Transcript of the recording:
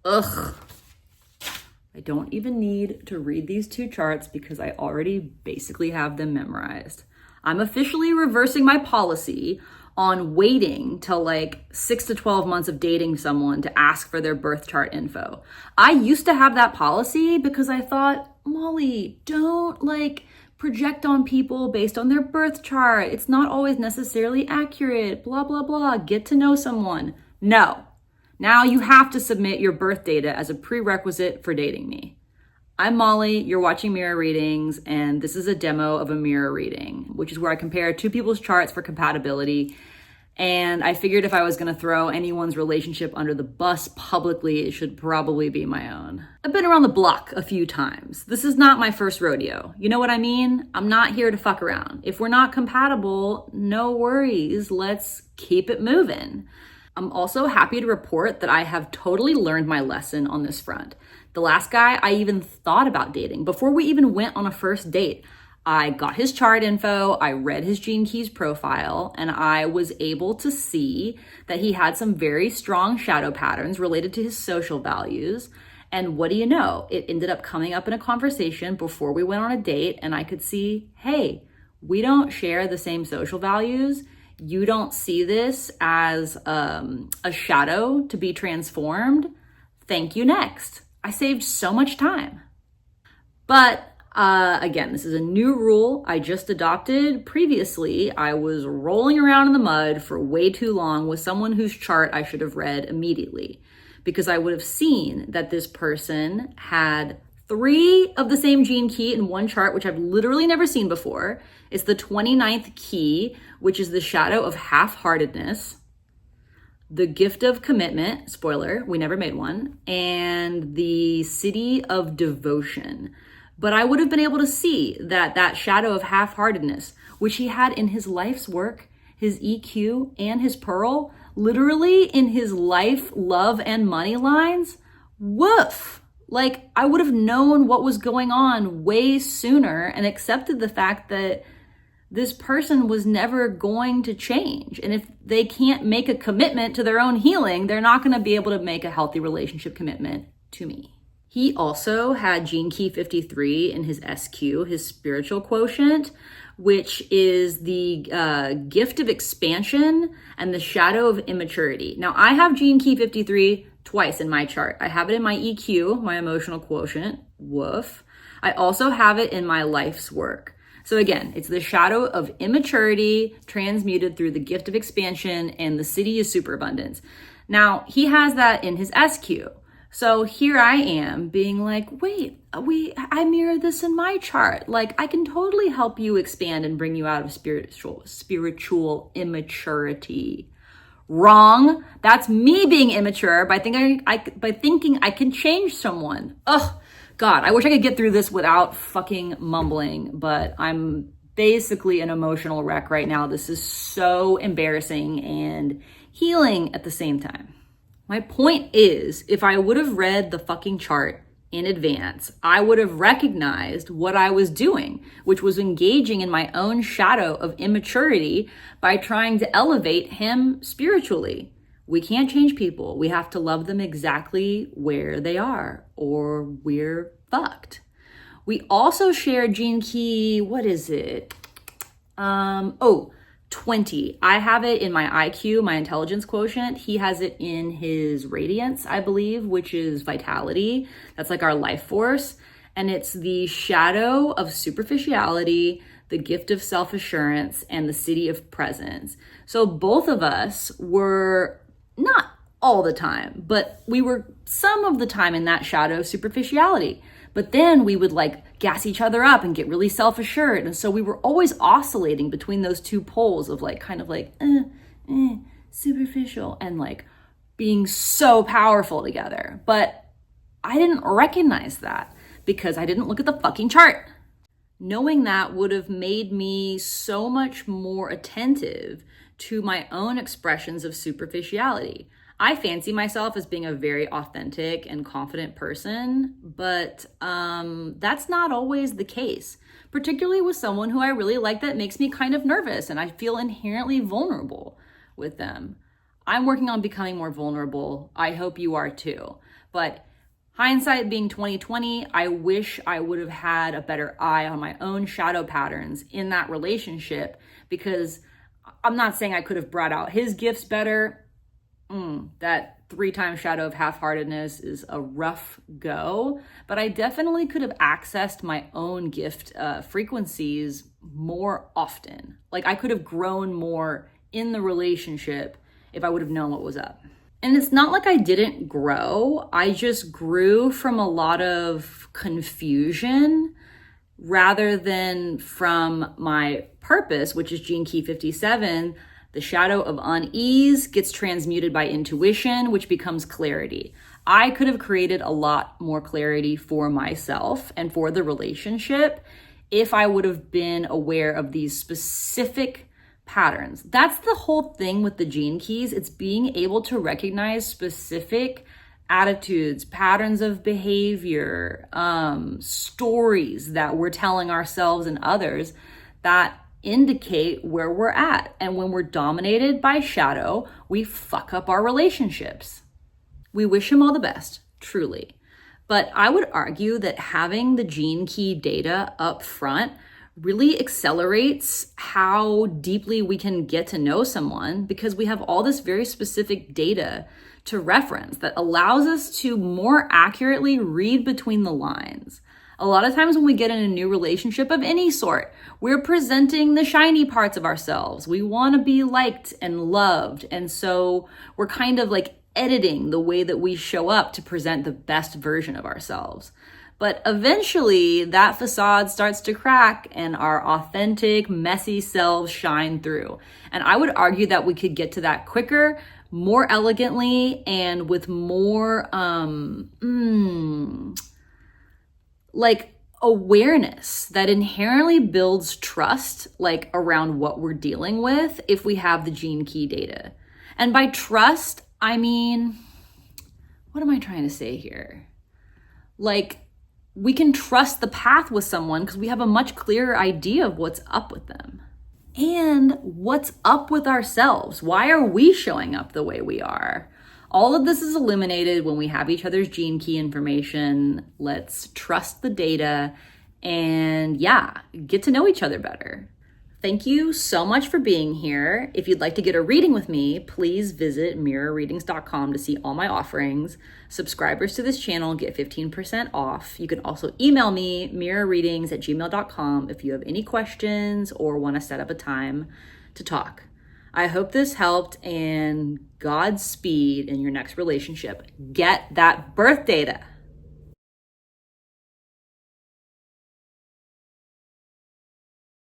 Ugh. I don't even need to read these two charts because I already basically have them memorized. I'm officially reversing my policy on waiting till like 6 to 12 months of dating someone to ask for their birth chart info. I used to have that policy because I thought, Molly, don't like project on people based on their birth chart. It's not always necessarily accurate, blah, blah, blah. Get to know someone. No. Now you have to submit your birth data as a prerequisite for dating me. I'm Molly, you're watching Mirror Readings, and this is a demo of a mirror reading, which is where I compare two people's charts for compatibility. And I figured if I was gonna throw anyone's relationship under the bus publicly, it should probably be my own. I've been around the block a few times. This is not my first rodeo. You know what I mean? I'm not here to fuck around. If we're not compatible, no worries, let's keep it moving. I'm also happy to report that I have totally learned my lesson on this front. The last guy I even thought about dating, before we even went on a first date, I got his chart info, I read his Gene Keys profile, and I was able to see that he had some very strong shadow patterns related to his social values. And what do you know? It ended up coming up in a conversation before we went on a date, and I could see, hey, we don't share the same social values. You don't see this as a shadow to be transformed. Thank you, next. I saved so much time. But again, this is a new rule I just adopted. Previously, I was rolling around in the mud for way too long with someone whose chart I should have read immediately, because I would have seen that this person had 3 of the same gene key in one chart, which I've literally never seen before. It's the 29th key, which is the shadow of half-heartedness, the gift of commitment, spoiler, we never made one, and the Siddhi of devotion. But I would have been able to see that shadow of half-heartedness, which he had in his life's work, his EQ, and his pearl, literally in his life, love, and money lines, woof. Like, I would have known what was going on way sooner and accepted the fact that this person was never going to change. And if they can't make a commitment to their own healing, they're not going to be able to make a healthy relationship commitment to me. He also had Gene Key 53 in his SQ, his spiritual quotient, which is the gift of expansion and the shadow of immaturity. Now, I have Gene Key 53 twice in my chart. I have it in my EQ, my emotional quotient, woof. I also have it in my life's work. So again, it's the shadow of immaturity transmuted through the gift of expansion and the Siddhi is superabundance. Now, he has that in his SQ. So here I am being like, wait, I mirror this in my chart. Like, I can totally help you expand and bring you out of spiritual immaturity. Wrong. That's me being immature by thinking I can change someone. Ugh, God, I wish I could get through this without fucking mumbling, but I'm basically an emotional wreck right now. This is so embarrassing and healing at the same time. My point is, if I would have read the fucking chart in advance, I would have recognized what I was doing, which was engaging in my own shadow of immaturity by trying to elevate him spiritually. We can't change people. We have to love them exactly where they are, or we're fucked. We also share Gene Key, what is it? 20. I have it in my IQ, my intelligence quotient. He has it in his radiance, I believe, which is vitality. That's like our life force. And it's the shadow of superficiality, the gift of self-assurance, and the Siddhi of presence. So both of us were not all the time, but we were some of the time in that shadow of superficiality. But then we would like gas each other up and get really self-assured. And so we were always oscillating between those two poles of like, kind of like, superficial and like being so powerful together. But I didn't recognize that because I didn't look at the fucking chart. Knowing that would have made me so much more attentive to my own expressions of superficiality. I fancy myself as being a very authentic and confident person, but that's not always the case, particularly with someone who I really like that makes me kind of nervous and I feel inherently vulnerable with them. I'm working on becoming more vulnerable. I hope you are too. But hindsight being 2020, I wish I would have had a better eye on my own shadow patterns in that relationship, because I'm not saying I could have brought out his gifts better. That 3-time shadow of half-heartedness is a rough go, but I definitely could have accessed my own gift frequencies more often. Like, I could have grown more in the relationship if I would have known what was up. And it's not like I didn't grow. I just grew from a lot of confusion rather than from my purpose, which is Gene Key 57. The shadow of unease gets transmuted by intuition, which becomes clarity. I could have created a lot more clarity for myself and for the relationship if I would have been aware of these specific patterns. That's the whole thing with the gene keys. It's being able to recognize specific attitudes, patterns of behavior, stories that we're telling ourselves and others that indicate where we're at. And when we're dominated by shadow, we fuck up our relationships. We wish him all the best, truly. But I would argue that having the gene key data up front really accelerates how deeply we can get to know someone, because we have all this very specific data to reference that allows us to more accurately read between the lines. A lot of times when we get in a new relationship of any sort, we're presenting the shiny parts of ourselves. We want to be liked and loved. And so we're kind of like editing the way that we show up to present the best version of ourselves. But eventually that facade starts to crack and our authentic, messy selves shine through. And I would argue that we could get to that quicker, more elegantly, and with more like awareness that inherently builds trust, like around what we're dealing with, if we have the gene key data. And by trust, I mean, what am I trying to say here? Like, we can trust the path with someone because we have a much clearer idea of what's up with them and what's up with ourselves. Why are we showing up the way we are? All of this is eliminated when we have each other's gene key information. Let's trust the data and get to know each other better. Thank you so much for being here. If you'd like to get a reading with me, please visit mirrorreadings.com to see all my offerings. Subscribers to this channel get 15% off. You can also email me, mirrorreadings@gmail.com, if you have any questions or want to set up a time to talk. I hope this helped, and Godspeed in your next relationship. Get that birth data.